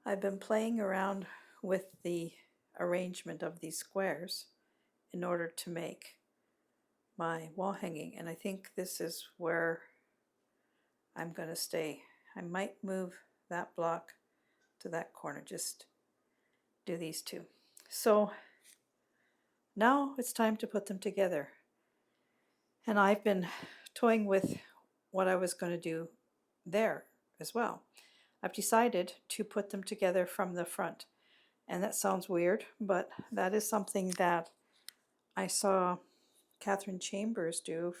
I've been playing around with the arrangement of these squares in order to make my wall hanging, and I think this is where I'm going to stay. I might move that block to that corner, just do these two. So now it's time to put them together. And I've been toying with what I was going to do there as well. I've decided to put them together from the front. And that sounds weird, but that is something that I saw Catherine Chambers do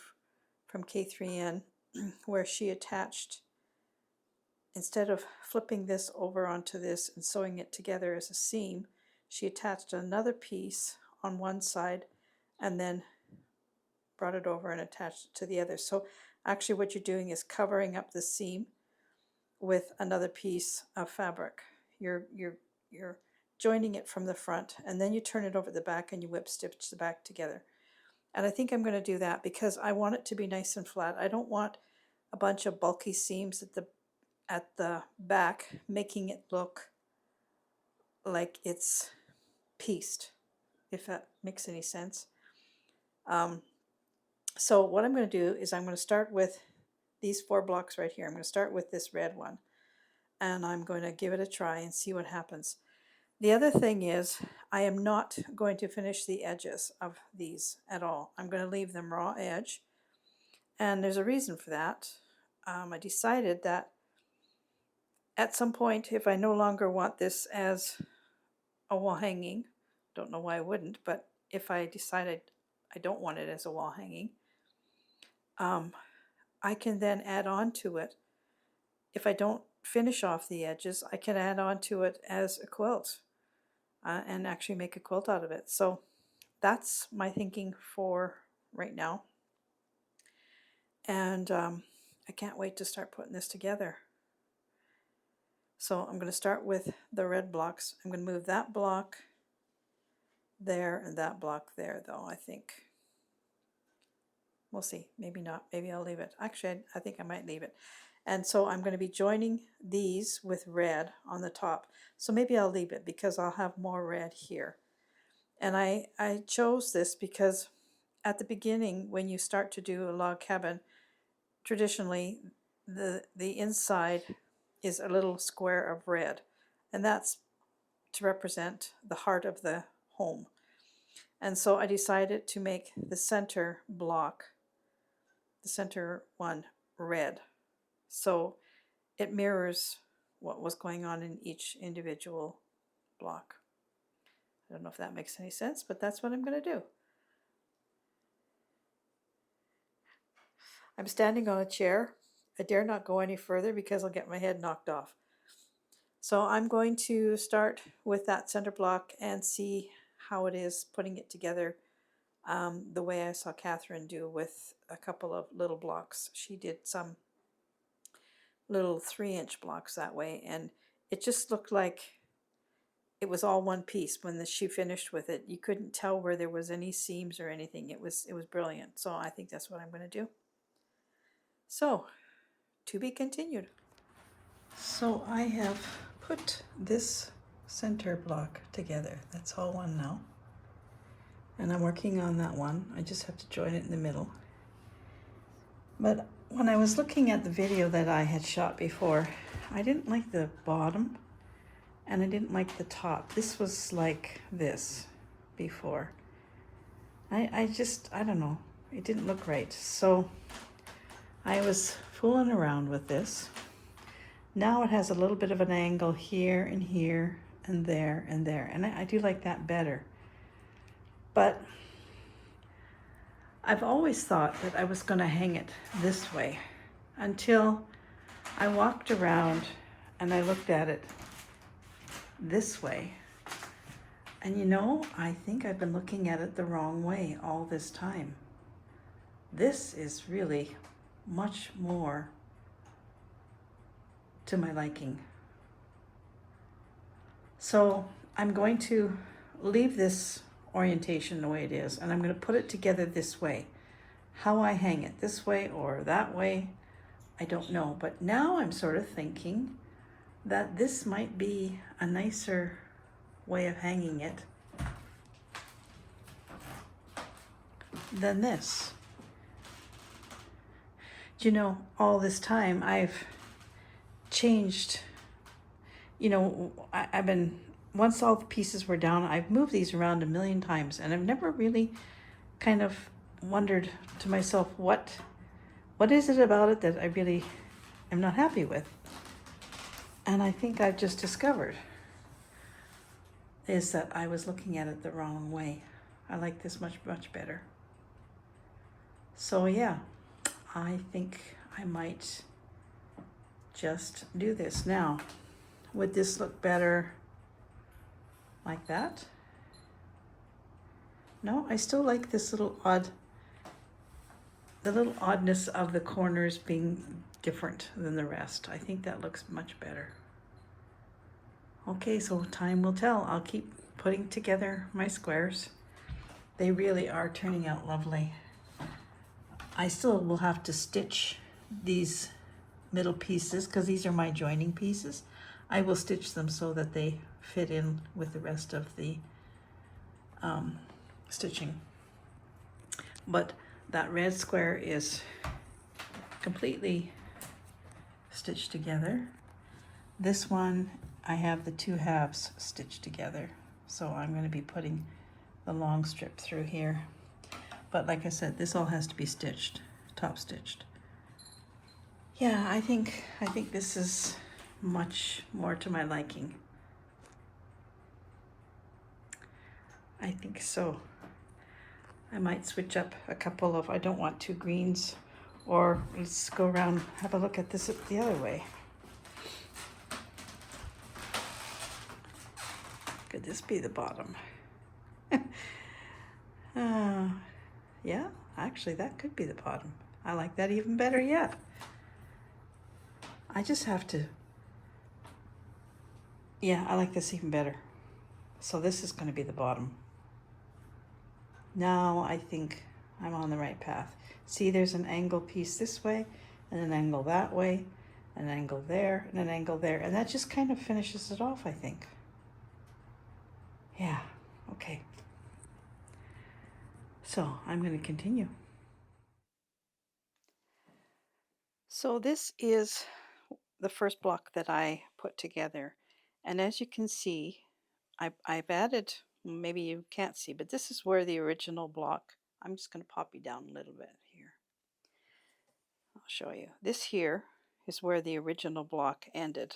from K3N, where she attached, instead of flipping this over onto this and sewing it together as a seam, she attached another piece on one side and then brought it over and attached it to the other. So actually what you're doing is covering up the seam with another piece of fabric. You're joining it from the front, and then you turn it over the back and you whip stitch the back together. And I think I'm going to do that because I want it to be nice and flat. I don't want a bunch of bulky seams at the back making it look like it's pieced, if that makes any sense. So what I'm going to do is I'm going to start with these 4 blocks right here. I'm going to start with this red one, and I'm going to give it a try and see what happens. The other thing is I am not going to finish the edges of these at all. I'm going to leave them raw edge, and there's a reason for that. I decided that at some point, if I no longer want this as a wall hanging, don't know why I wouldn't, but if I decided I don't want it as a wall hanging, I can then add on to it. If I don't finish off the edges, I can add on to it as a quilt and actually make a quilt out of it. So that's my thinking for right now. And I can't wait to start putting this together. So I'm going to start with the red blocks. I'm going to move that block there and that block there, though, I think. We'll see. Maybe not. Maybe I'll leave it. Actually, I think I might leave it. And so I'm going to be joining these with red on the top. So maybe I'll leave it because I'll have more red here. And I chose this because at the beginning, when you start to do a log cabin, traditionally the inside is a little square of red. And that's to represent the heart of the home. And so I decided to make the center block, the center one, red. So it mirrors what was going on in each individual block. I don't know if that makes any sense, but that's what I'm going to do. I'm standing on a chair. I dare not go any further because I'll get my head knocked off. So I'm going to start with that center block and see how it is putting it together the way I saw Catherine do with a couple of little blocks. She did some little 3-inch blocks that way, and it just looked like it was all one piece when she finished with it. You couldn't tell where there was any seams or anything. It was brilliant. So I think that's what I'm going to do. So, to be continued. So I have put this center block together. That's all one now. And I'm working on that one. I just have to join it in the middle. But when I was looking at the video that I had shot before, I didn't like the bottom and I didn't like the top. This was like this before. I don't know. It didn't look right. So I was fooling around with this. Now it has a little bit of an angle here and here and there and there. And I do like that better. But I've always thought that I was going to hang it this way until I walked around and I looked at it this way. And you know, I think I've been looking at it the wrong way all this time. This is really much more to my liking. So I'm going to leave this orientation the way it is, and I'm going to put it together this way. How I hang it, this way or that way, I don't know. But now I'm sort of thinking that this might be a nicer way of hanging it than this. You know, all this time I've changed, I've been, once all the pieces were down, I've moved these around a million times, and I've never really kind of wondered to myself, what is it about it that I really am not happy with? And I think I've just discovered is that I was looking at it the wrong way. I like this much, much better. So yeah, I think I might just do this. Now, would this look better like that? No, I still like this little the little oddness of the corners being different than the rest. I think that looks much better. Okay, so time will tell. I'll keep putting together my squares. They really are turning out lovely. I still will have to stitch these middle pieces because these are my joining pieces. I will stitch them so that they fit in with the rest of the stitching. But that red square is completely stitched together. This one, I have the two halves stitched together. So I'm going to be putting the long strip through here. But like I said, this all has to be stitched, top stitched. Yeah, I think this is much more to my liking. I think so. I might switch up a couple of, I don't want two greens, or let's go around, have a look at this the other way. Could this be the bottom? Yeah, actually that could be the bottom. I like that even better yet. I just have to, yeah, I like this even better. So this is going to be the bottom. Now I think I'm on the right path. See, there's an angle piece this way, and an angle that way, an angle there, and an angle there, and that just kind of finishes it off, I think. Yeah, okay. So I'm going to continue. So this is the first block that I put together, and as you can see, I've added, maybe you can't see, but this is where the original block, I'm just going to pop you down a little bit here. I'll show you. This here is where the original block ended.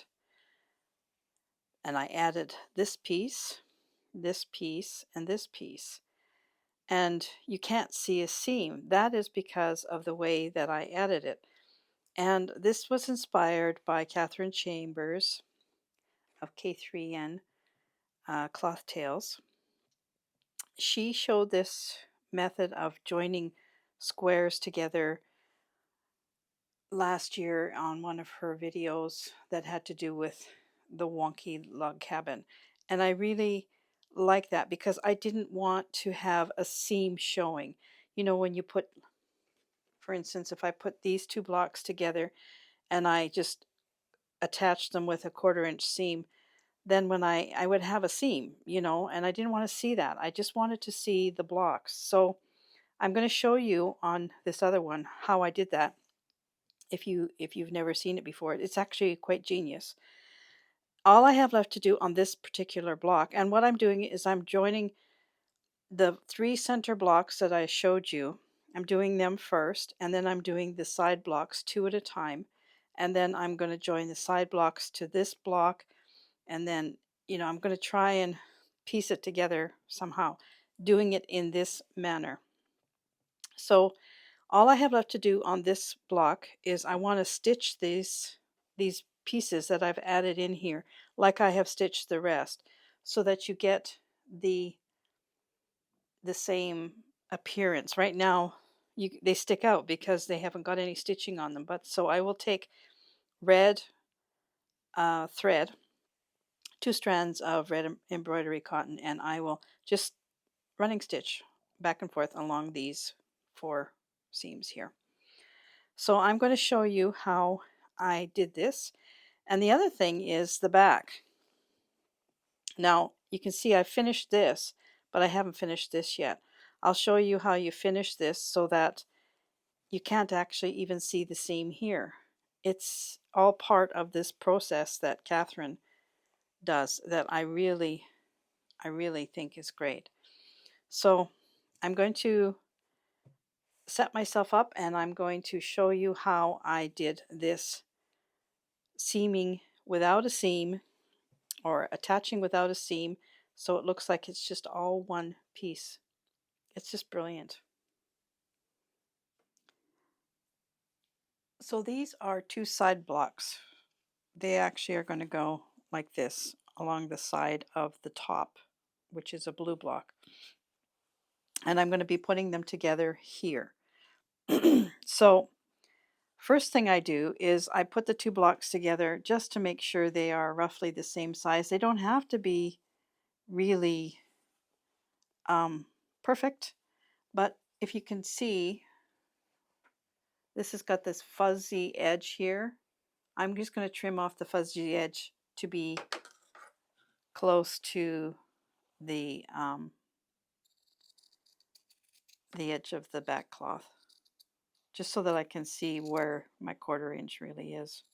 And I added this piece, and this piece. And you can't see a seam. That is because of the way that I added it. And this was inspired by Catherine Chambers of K3N Cloth Tales. She showed this method of joining squares together last year on one of her videos that had to do with the wonky log cabin. And I really like that because I didn't want to have a seam showing. You know, when you put, for instance, if I put these two blocks together and I just attached them with a 1/4 inch seam, then when I would have a seam, and I didn't want to see that. I just wanted to see the blocks. So I'm going to show you on this other one how I did that. If you've never seen it before, it's actually quite genius. All I have left to do on this particular block, and what I'm doing is I'm joining the 3 center blocks that I showed you. I'm doing them first, and then I'm doing the side blocks 2 at a time, and then I'm going to join the side blocks to this block, and then I'm going to try and piece it together somehow, doing it in this manner. So all I have left to do on this block is I want to stitch these pieces that I've added in here like I have stitched the rest, so that you get the same appearance. Right now they stick out because they haven't got any stitching on them, but so I will take red thread, 2 strands of red embroidery cotton, and I will just running stitch back and forth along these 4 seams here. So I'm going to show you how I did this, And the other thing is the back. Now, you can see I finished this, but I haven't finished this yet. I'll show you how you finish this so that you can't actually even see the seam here. It's all part of this process that Catherine does that I really think is great. So I'm going to set myself up and I'm going to show you how I did this seaming without a seam, or attaching without a seam, so it looks like it's just all one piece. It's just brilliant. So these are two side blocks. They actually are going to go like this along the side of the top, which is a blue block. And I'm going to be putting them together here. So first thing I do is I put the two blocks together just to make sure they are roughly the same size. They don't have to be really perfect, but if you can see, this has got this fuzzy edge here. I'm just going to trim off the fuzzy edge to be close to the edge of the back cloth, just so that I can see where my 1/4 inch really is.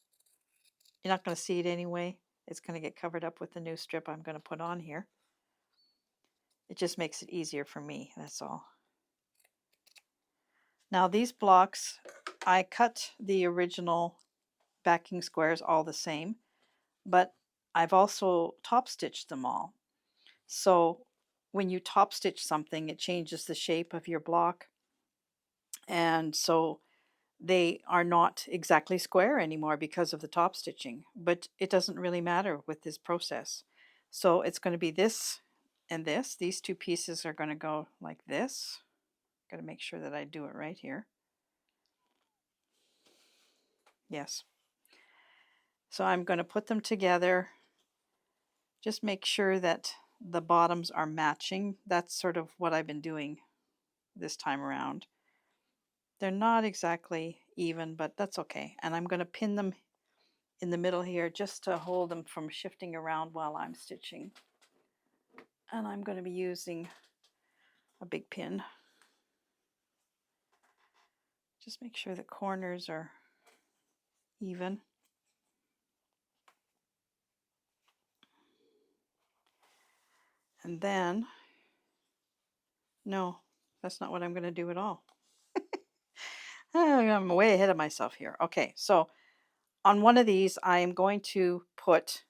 You're not going to see it anyway. It's going to get covered up with the new strip I'm going to put on here. It just makes it easier for me, that's all. Now these blocks, I cut the original backing squares all the same, but I've also top stitched them all. So when you top stitch something, it changes the shape of your block. And so they are not exactly square anymore because of the top stitching, but it doesn't really matter with this process. So it's going to be this and this. These two pieces are going to go like this. Got to make sure that I do it right here. Yes. So I'm going to put them together. Just make sure that the bottoms are matching. That's sort of what I've been doing this time around. They're not exactly even, but that's okay. And I'm going to pin them in the middle here just to hold them from shifting around while I'm stitching. And I'm going to be using a big pin. Just make sure the corners are even. And then, no, that's not what I'm going to do at all. I'm way ahead of myself here. Okay, so on one of these, I am going to put,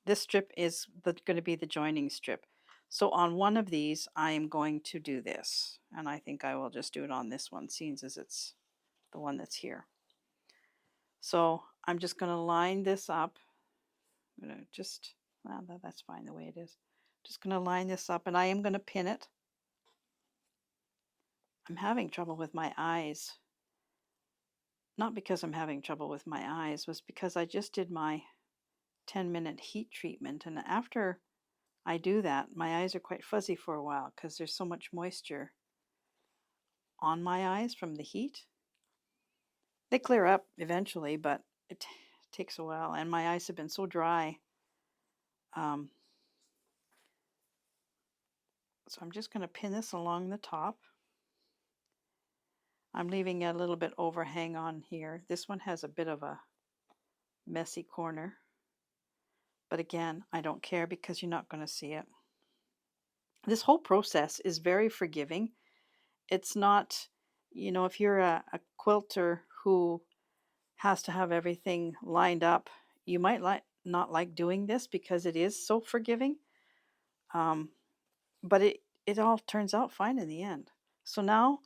this strip is going to be the joining strip. So on one of these, I am going to do this. And I think I will just do it on this one, seeing as it's the one that's here. So I'm just going to line this up. I'm going to just, well, that's fine the way it is. Just going to line this up and I am going to pin it. I'm having trouble with my eyes. Not because I'm having trouble with my eyes, was because I just did my 10-minute heat treatment. And after I do that, my eyes are quite fuzzy for a while because there's so much moisture on my eyes from the heat. They clear up eventually, but it takes a while. And my eyes have been so dry. So I'm just going to pin this along the top. I'm leaving a little bit overhang on here. This one has a bit of a messy corner. But again, I don't care because you're not going to see it. This whole process is very forgiving. It's not, you know, if you're a quilter who has to have everything lined up, you might not like doing this because it is so forgiving. But it all turns out fine in the end. So now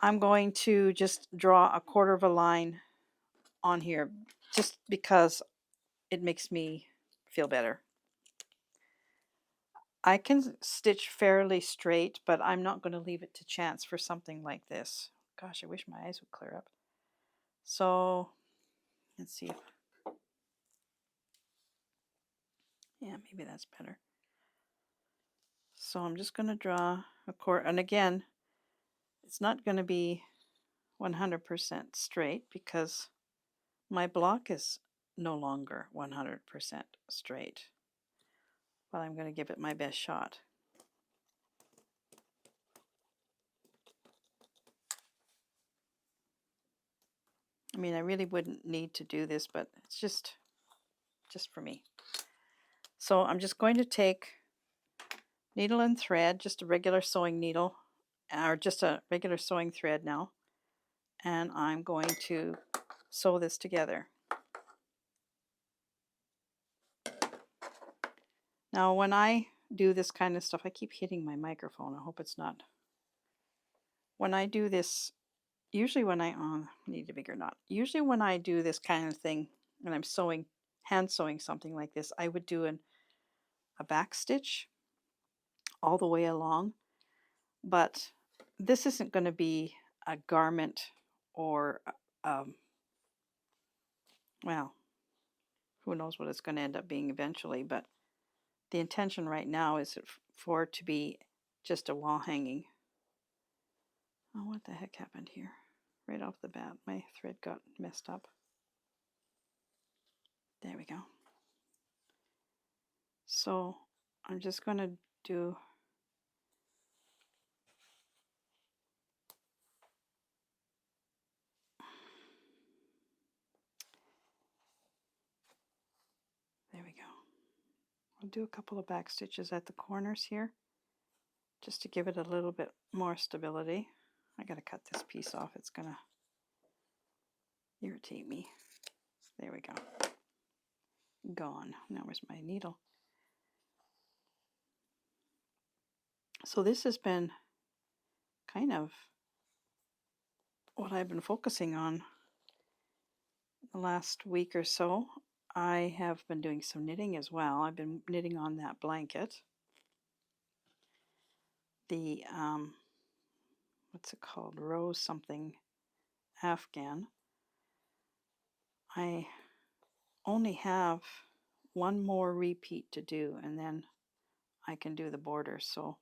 I'm going to just draw a 1/4 of a line on here just because it makes me feel better. I can stitch fairly straight, but I'm not going to leave it to chance for something like this. Gosh, I wish my eyes would clear up. So let's see. Yeah, maybe that's better. So I'm just going to draw a 1/4, and again, it's not going to be 100% straight because my block is no longer 100% straight. But I'm going to give it my best shot. I mean, I really wouldn't need to do this, but it's just for me. So I'm just going to take needle and thread, just a regular sewing needle, or just a regular sewing thread now, and I'm going to sew this together. Now when I do this kind of stuff, I keep hitting my microphone, I hope it's not. When I do this, usually when I need a bigger knot. Usually when I do this kind of thing, and I'm sewing, hand sewing something like this, I would do a back stitch all the way along. But this isn't going to be a garment or, well, who knows what it's going to end up being eventually. But the intention right now is for it to be just a wall hanging. Oh, what the heck happened here? Right off the bat, my thread got messed up. There we go. So I'm just going to do there we go. I'll do a couple of back stitches at the corners here just to give it a little bit more stability. I gotta cut this piece off, it's gonna irritate me. There we go. Gone. Now where's my needle? So this has been kind of what I've been focusing on the last week or so. I have been doing some knitting as well. I've been knitting on that blanket. The, what's it called? Rose something Afghan. I only have one more repeat to do and then I can do the border. So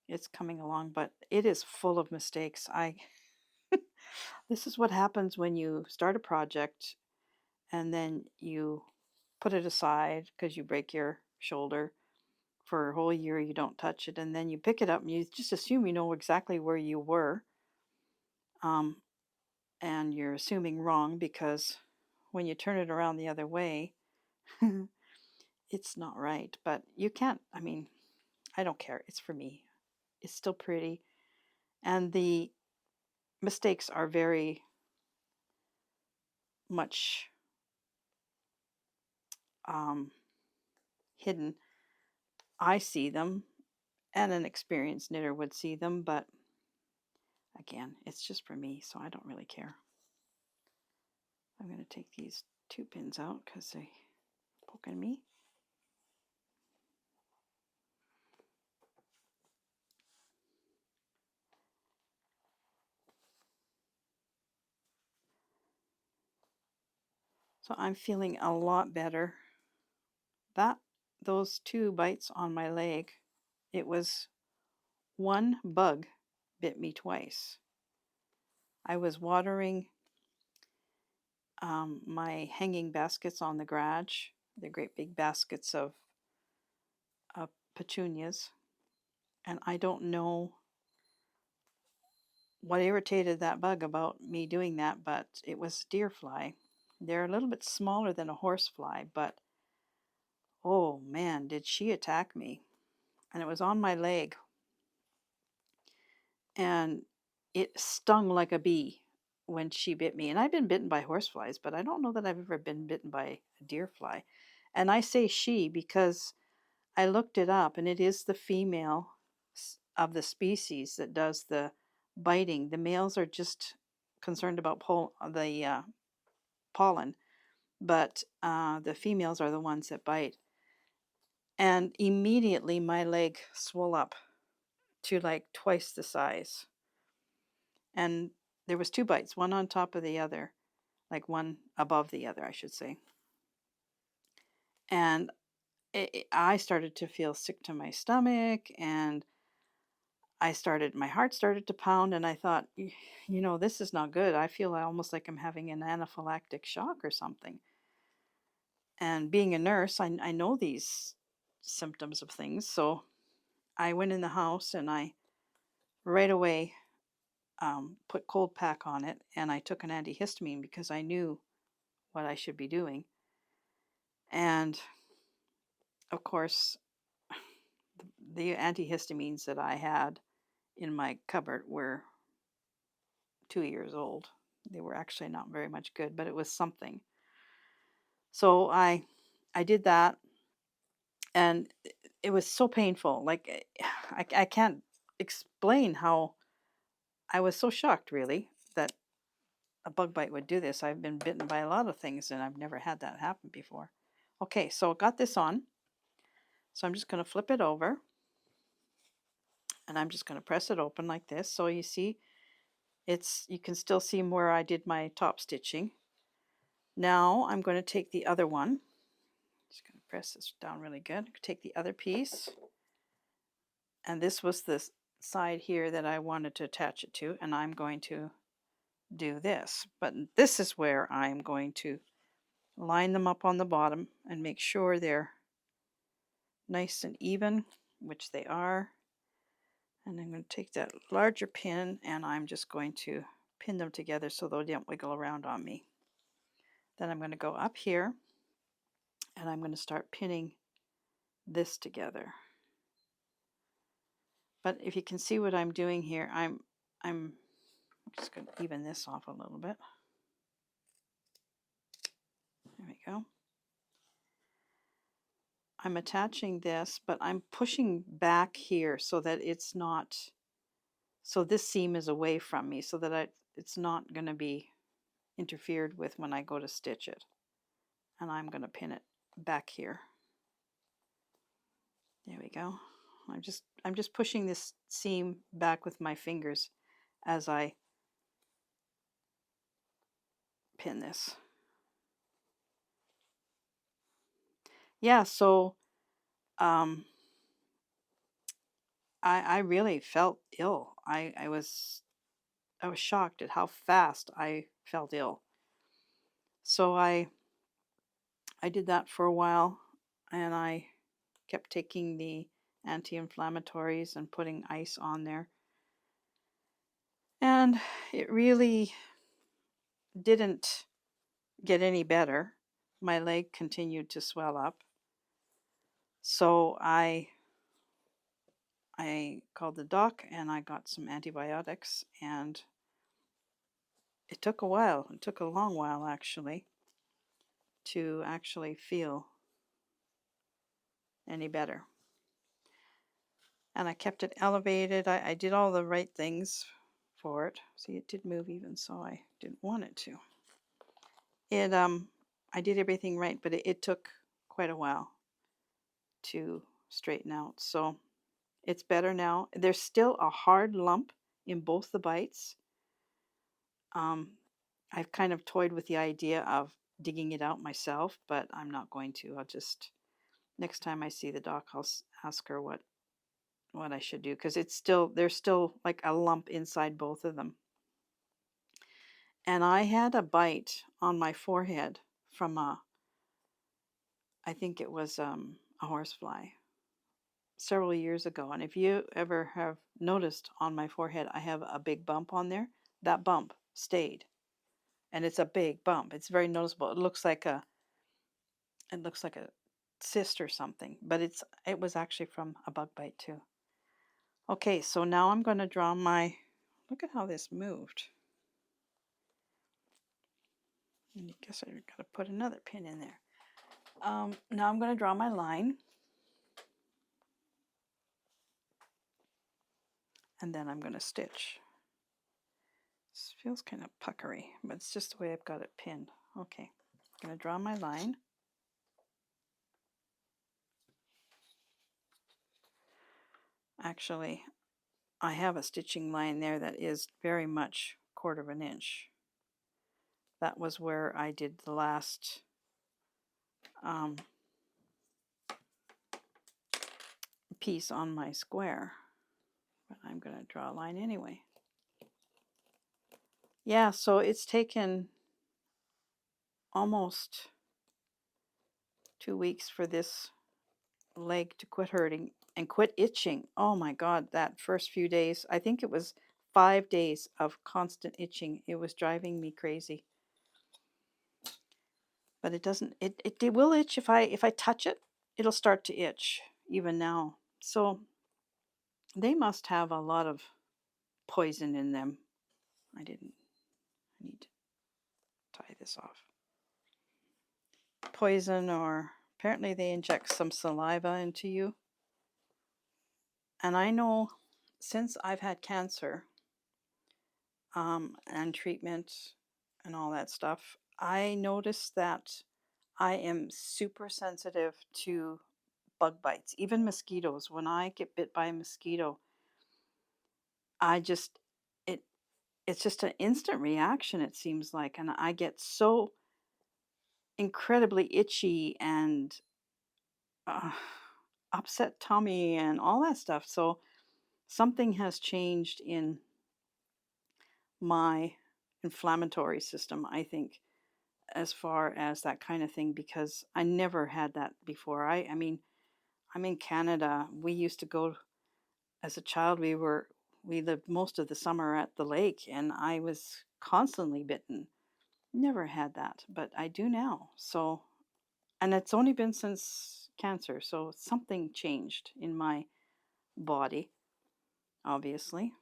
it's coming along, but it is full of mistakes. This is what happens when you start a project and then you put it aside because you break your shoulder for a whole year, you don't touch it, and then you pick it up and you just assume you know exactly where you were, and you're assuming wrong because when you turn it around the other way it's not right. But you can't, I mean, I don't care, it's for me, it's still pretty, and the mistakes are very much hidden. I see them, and an experienced knitter would see them, but again, it's just for me, so I don't really care. I'm going to take these 2 pins out because they poking me. So I'm feeling a lot better. Those 2 bites on my leg, it was one bug bit me twice. I was watering my hanging baskets on the garage. They're great big baskets of petunias, and I don't know what irritated that bug about me doing that, but it was deer fly. They're a little bit smaller than a horsefly, but oh man, did she attack me. And it was on my leg, and it stung like a bee when she bit me. And I've been bitten by horseflies, but I don't know that I've ever been bitten by a deer fly. And I say she because I looked it up, and it is the female of the species that does the biting. The males are just concerned about the pollen, but the females are the ones that bite. And immediately my leg swelled up to like twice the size. And there was 2 bites, one on top of the other, like one above the other, I should say. And I started to feel sick to my stomach, and my heart started to pound, and I thought, you know, this is not good. I feel almost like I'm having an anaphylactic shock or something. And being a nurse, I know these symptoms of things. So I went in the house and I right away put cold pack on it, and I took an antihistamine because I knew what I should be doing. And of course, the antihistamines that I had in my cupboard were 2 years old. They were actually not very much good, but it was something. So I did that, and it was so painful. Like I can't explain how I was so shocked, really, that a bug bite would do this. I've been bitten by a lot of things, and I've never had that happen before. Okay, so I got this on. So I'm just going to flip it over, and I'm just going to press it open like this. So you see, you can still see where I did my top stitching. Now I'm going to take the other one. Just going to press this down really good. Take the other piece, and this was the side here that I wanted to attach it to, and I'm going to do this. But this is where I'm going to line them up on the bottom and make sure they're nice and even, which they are. And I'm going to take that larger pin and I'm just going to pin them together so they don't wiggle around on me. Then I'm going to go up here and I'm going to start pinning this together. But if you can see what I'm doing here, I'm just going to even this off a little bit. There we go. I'm attaching this, but I'm pushing back here so that it's not, so this seam is away from me so that it's not going to be interfered with when I go to stitch it. And I'm going to pin it back here. There we go. I'm just pushing this seam back with my fingers as I pin this. Yeah, so I really felt ill. I was shocked at how fast I felt ill. So I did that for a while, and I kept taking the anti-inflammatories and putting ice on there. And it really didn't get any better. My leg continued to swell up. So I called the doc and I got some antibiotics, and it took a while. It took a long while actually to actually feel any better. And I kept it elevated. I did all the right things for it. See, it did move even so I didn't want it to. I did everything right, but it took quite a while to straighten out. So it's better now. There's still a hard lump in both the bites. I've kind of toyed with the idea of digging it out myself, but I'm not going to. I'll just, next time I see the doc, I'll ask her what I should do, because there's still like a lump inside both of them. And I had a bite on my forehead from I think it was a horsefly several years ago. And if you ever have noticed on my forehead, I have a big bump on there. That bump stayed, and it's a big bump. It's very noticeable. It looks like a cyst or something, but it was actually from a bug bite too. Okay, so now I'm going to draw my, look at how this moved. And I guess I got to put another pin in there. Now I'm going to draw my line. And then I'm going to stitch. This feels kind of puckery, but it's just the way I've got it pinned. Okay, I'm going to draw my line. Actually, I have a stitching line there that is very much 1/4 inch. That was where I did the last piece on my square. But I'm going to draw a line anyway. Yeah, so it's taken almost 2 weeks for this leg to quit hurting and quit itching. Oh my God, that first few days, I think it was 5 days of constant itching. It was driving me crazy. But it doesn't, it will itch if I touch it, it'll start to itch even now. So they must have a lot of poison in them. I need to tie this off. Poison, or apparently they inject some saliva into you. And I know since I've had cancer, and treatment and all that stuff, I noticed that I am super sensitive to bug bites, even mosquitoes. When I get bit by a mosquito, I just it it's just an instant reaction, it seems like, and I get so incredibly itchy and uh, upset tummy and all that stuff. So something has changed in my inflammatory system, I think, as far as that kind of thing, because I never had that before. I mean, I'm in Canada. We used to go as a child. We lived most of the summer at the lake, and I was constantly bitten. Never had that, but I do now. So, and it's only been since cancer, so something changed in my body, obviously.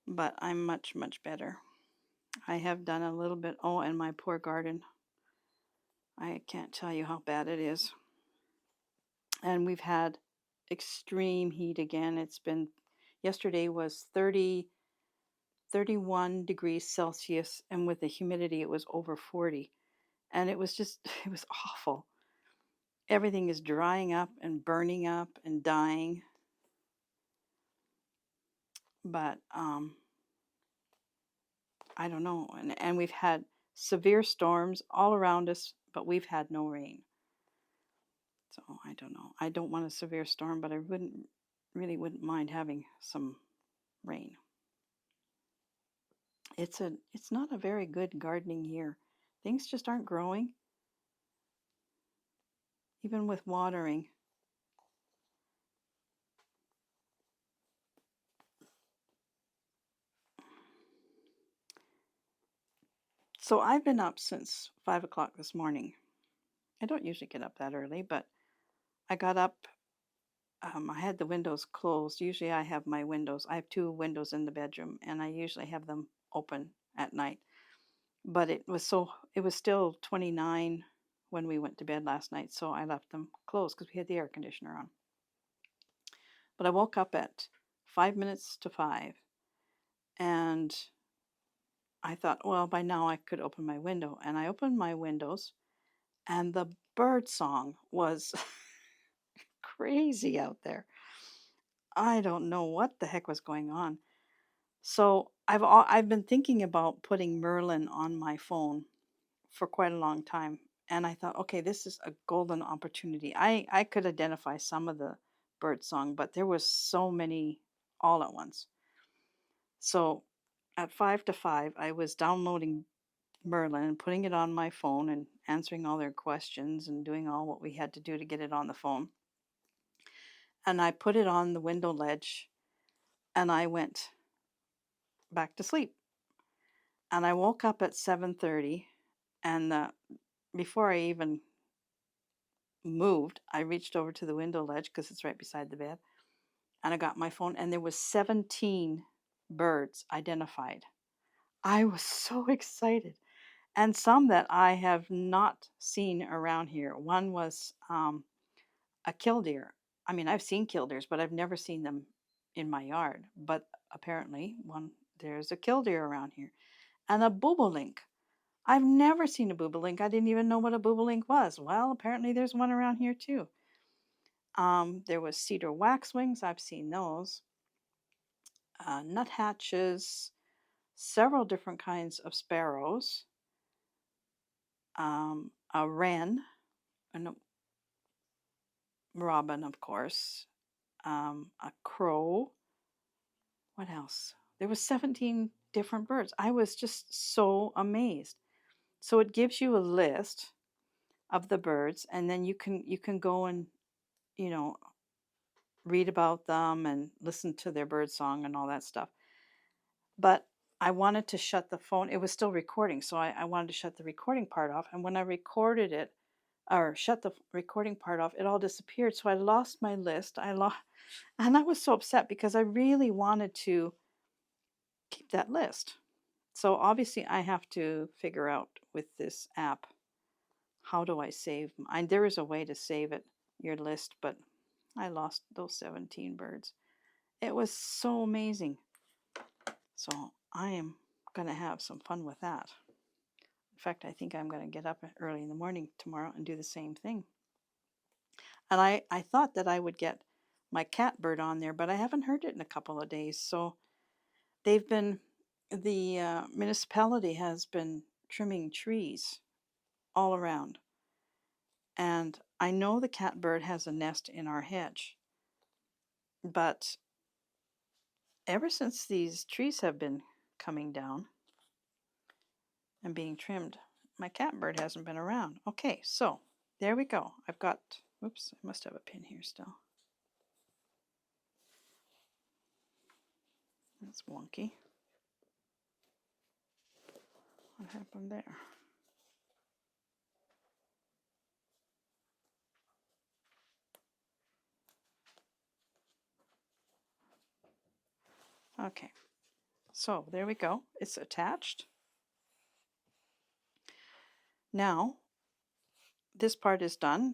But I'm much, much better. I have done a little bit. Oh, and my poor garden. I can't tell you how bad it is. And we've had extreme heat again. It's been, yesterday was 31 degrees Celsius, and with the humidity, it was over 40. And it was just, it was awful. Everything is drying up and burning up and dying. But I don't know. And we've had severe storms all around us, but we've had no rain. So I don't know. I don't want a severe storm, but I wouldn't mind having some rain. It's not a very good gardening year. Things just aren't growing, even with watering. So I've been up since 5 o'clock this morning. I don't usually get up that early, but I got up. I had the windows closed. Usually I have my windows. I have two windows in the bedroom, and I usually have them open at night. But it was still 29 when we went to bed last night, so I left them closed because we had the air conditioner on. But I woke up at 5 minutes to 5, and I thought, well, by now I could open my window. And I opened my windows, and the bird song was crazy out there. I don't know what the heck was going on. So I've been thinking about putting Merlin on my phone for quite a long time, and I thought, okay, this is a golden opportunity. I could identify some of the bird song, but there was so many all at once. So at 5 to 5, I was downloading Merlin and putting it on my phone and answering all their questions and doing all what we had to do to get it on the phone. And I put it on the window ledge, and I went back to sleep. And I woke up at 7:30, and before I even moved, I reached over to the window ledge because it's right beside the bed, and I got my phone, and there was 17 birds identified. I was so excited, and some that I have not seen around here. One was a killdeer. I mean, I've seen killdeers, but I've never seen them in my yard. But apparently, there's a killdeer around here, and a bobolink. I've never seen a bobolink. I didn't even know what a bobolink was. Well, apparently there's one around here too. There was cedar waxwings. I've seen those. Nuthatches, several different kinds of sparrows, a wren, a robin, of course, a crow. What else? There was 17 different birds. I was just so amazed. So it gives you a list of the birds, and then you can go and, you know, read about them and listen to their bird song and all that stuff. But I wanted to shut the phone. It was still recording, so I wanted to shut the recording part off. And when I recorded it, or shut the recording part off, it all disappeared. So I lost my list. And I was so upset because I really wanted to keep that list. So obviously I have to figure out with this app, how do I save? There is a way to save it, your list, but I lost those 17 birds. It was so amazing. So I am going to have some fun with that. In fact, I think I'm going to get up early in the morning tomorrow and do the same thing. And I thought that I would get my catbird on there, but I haven't heard it in a couple of days. So the municipality has been trimming trees all around. And I know the catbird has a nest in our hedge. But ever since these trees have been coming down and being trimmed, my catbird hasn't been around. Okay, so there we go. I've got, oops, I must have a pin here still. That's wonky. What happened there? Okay, so there we go. It's attached. Now, this part is done.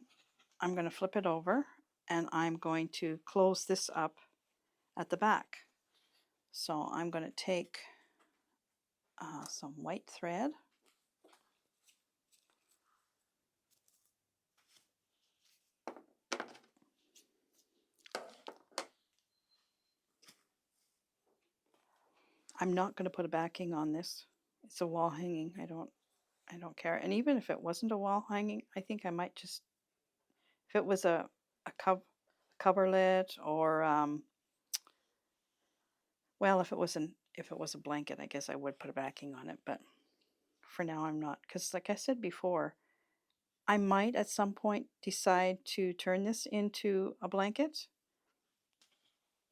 I'm going to flip it over and I'm going to close this up at the back. So I'm going to take some white thread. I'm not going to put a backing on this. It's a wall hanging. I don't care. And even if it wasn't a wall hanging, I think I might just, if it was a coverlet, or well, if it was a blanket, I guess I would put a backing on it, but for now I'm not, because like I said before, I might at some point decide to turn this into a blanket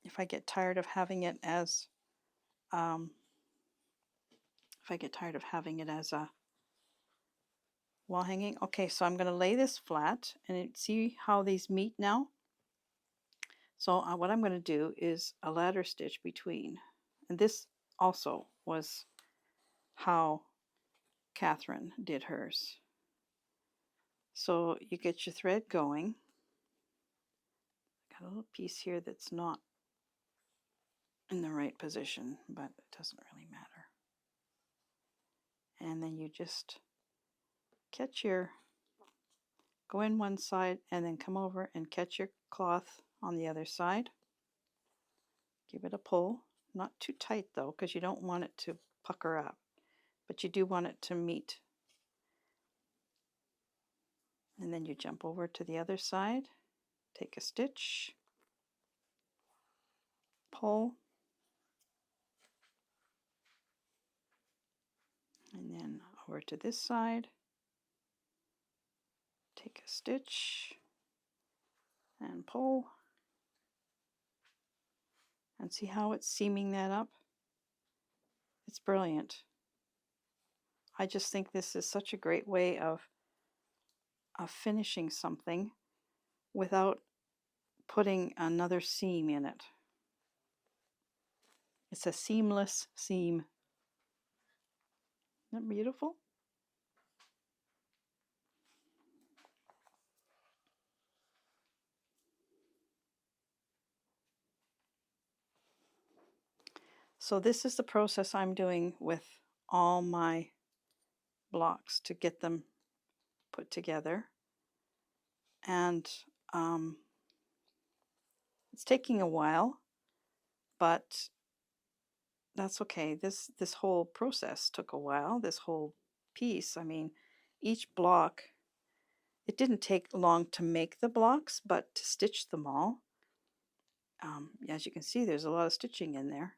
if I get tired of having it as a wall hanging. Okay, so I'm going to lay this flat and see how these meet now. So what I'm going to do is a ladder stitch between, and this also was how Catherine did hers. So you get your thread going. Got a little piece here that's not in the right position, but it doesn't really matter. And then you just go in one side and then come over and catch your cloth on the other side. Give it a pull, not too tight though, because you don't want it to pucker up, but you do want it to meet. And then you jump over to the other side, take a stitch, pull, and then over to this side, take a stitch and pull, and see how it's seaming that up? It's brilliant. I just think this is such a great way of finishing something without putting another seam in it. It's a seamless seam. Isn't that beautiful? So this is the process I'm doing with all my blocks to get them put together. And it's taking a while, but that's okay. This whole process took a while. This whole piece, I mean, each block, it didn't take long to make the blocks, but to stitch them all. As you can see, there's a lot of stitching in there.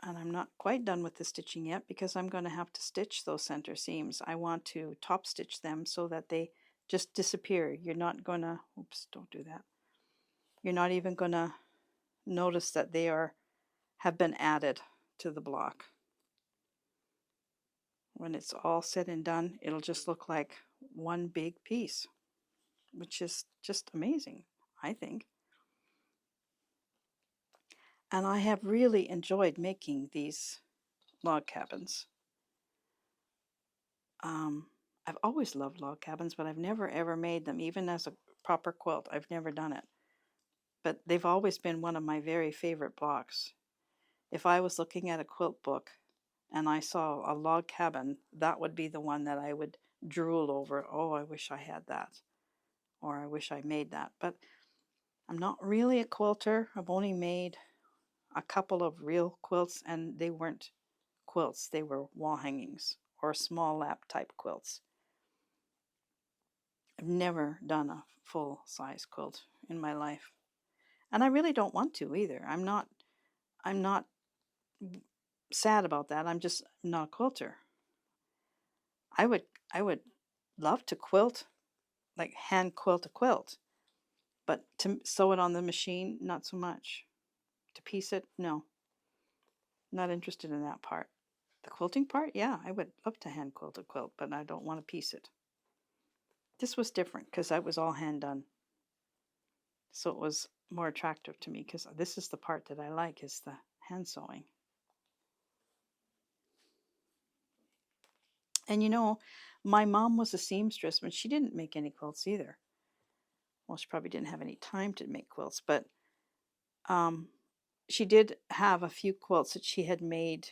And I'm not quite done with the stitching yet because I'm going to have to stitch those center seams. I want to top stitch them so that they just disappear. You're not going to, oops, don't do that. You're not even going to notice that they have been added to the block. When it's all said and done, it'll just look like one big piece, which is just amazing, I think. And I have really enjoyed making these log cabins. I've always loved log cabins, but I've never ever made them, even as a proper quilt. I've never done it. But they've always been one of my very favorite blocks. If I was looking at a quilt book and I saw a log cabin, that would be the one that I would drool over. Oh, I wish I had that. Or I wish I made that. But I'm not really a quilter. I've only made a couple of real quilts, and they weren't quilts. They were wall hangings or small lap type quilts. I've never done a full size quilt in my life. And I really don't want to either. I'm not sad about that. I'm just not a quilter. I would love to quilt, like hand quilt a quilt, but to sew it on the machine, not so much. To piece it, no. Not interested in that part. The quilting part, yeah, I would love to hand quilt a quilt, but I don't want to piece it. This was different because that was all hand done. So it was more attractive to me because this is the part that I like, is the hand sewing. And you know, my mom was a seamstress, but she didn't make any quilts either. Well, she probably didn't have any time to make quilts, but she did have a few quilts that she had made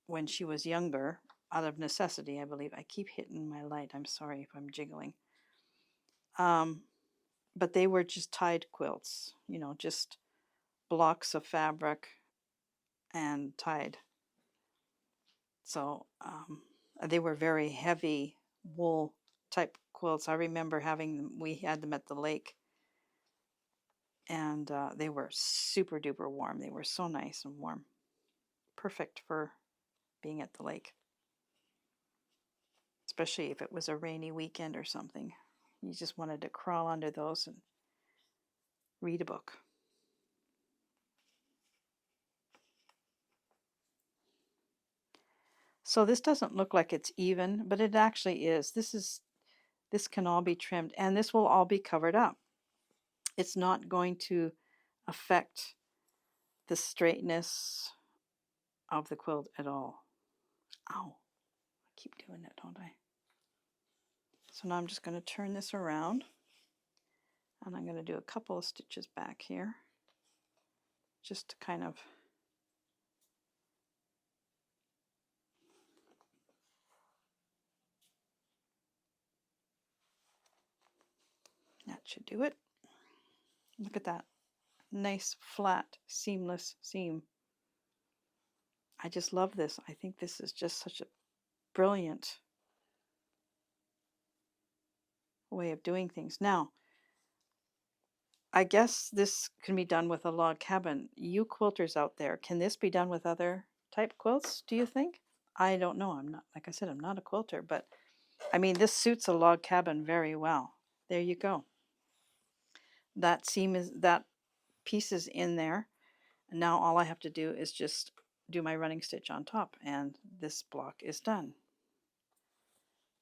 when she was younger, out of necessity, I believe. I keep hitting my light. I'm sorry if I'm jiggling. But they were just tied quilts, you know, just blocks of fabric and tied. So they were very heavy wool type quilts. I remember having them, we had them at the lake, and they were super duper warm. They were so nice and warm. Perfect for being at the lake, especially if it was a rainy weekend or something. You just wanted to crawl under those and read a book. So this doesn't look like it's even, but it actually is. This can all be trimmed, and this will all be covered up. It's not going to affect the straightness of the quilt at all. Ow, I keep doing that, don't I? So now I'm just going to turn this around, and I'm going to do a couple of stitches back here, just to kind of that should do it. Look at that. Nice, flat, seamless seam. I just love this. I think this is just such a brilliant way of doing things. Now, I guess this can be done with a log cabin. You quilters out there, can this be done with other type quilts, do you think? I don't know. I'm not, like I said, I'm not a quilter, but I mean, this suits a log cabin very well. There you go. That seam is, that piece is in there. And now all I have to do is just do my running stitch on top, and this block is done.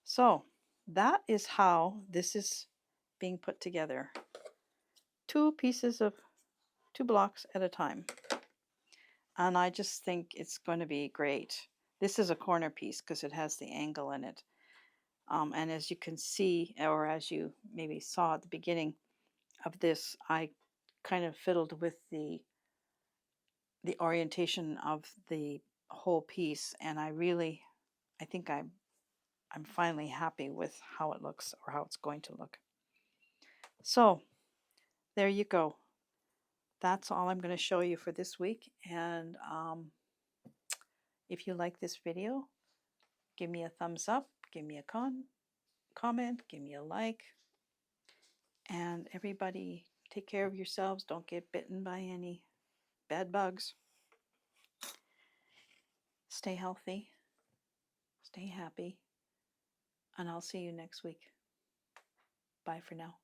So that is how this is being put together. Two blocks at a time. And I just think it's going to be great. This is a corner piece because it has the angle in it. And as you can see, or as you maybe saw at the beginning of this, I kind of fiddled with the orientation of the whole piece, and I think I'm finally happy with how it looks, or how it's going to look. So there you go. That's all I'm going to show you for this week. And if you like this video, give me a thumbs up, give me a comment, give me a like. And everybody, take care of yourselves. Don't get bitten by any bad bugs. stay healthy, stay happy, and I'll see you next week. Bye for now.